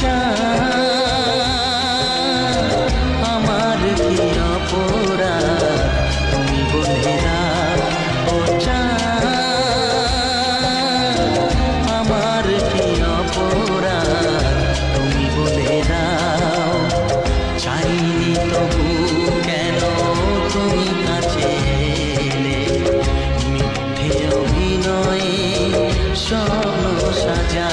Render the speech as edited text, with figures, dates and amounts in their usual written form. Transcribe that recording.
চাঁদ আমার কি অপরাধ তুমি বলে দাও। ও চাঁদ আমার কি অপরাধ তুমি বলে দাও। চাইনি তবু কেন তুমি কাছে এলে, মিথ্যে অভিনয়ে স্বপ্ন সাজা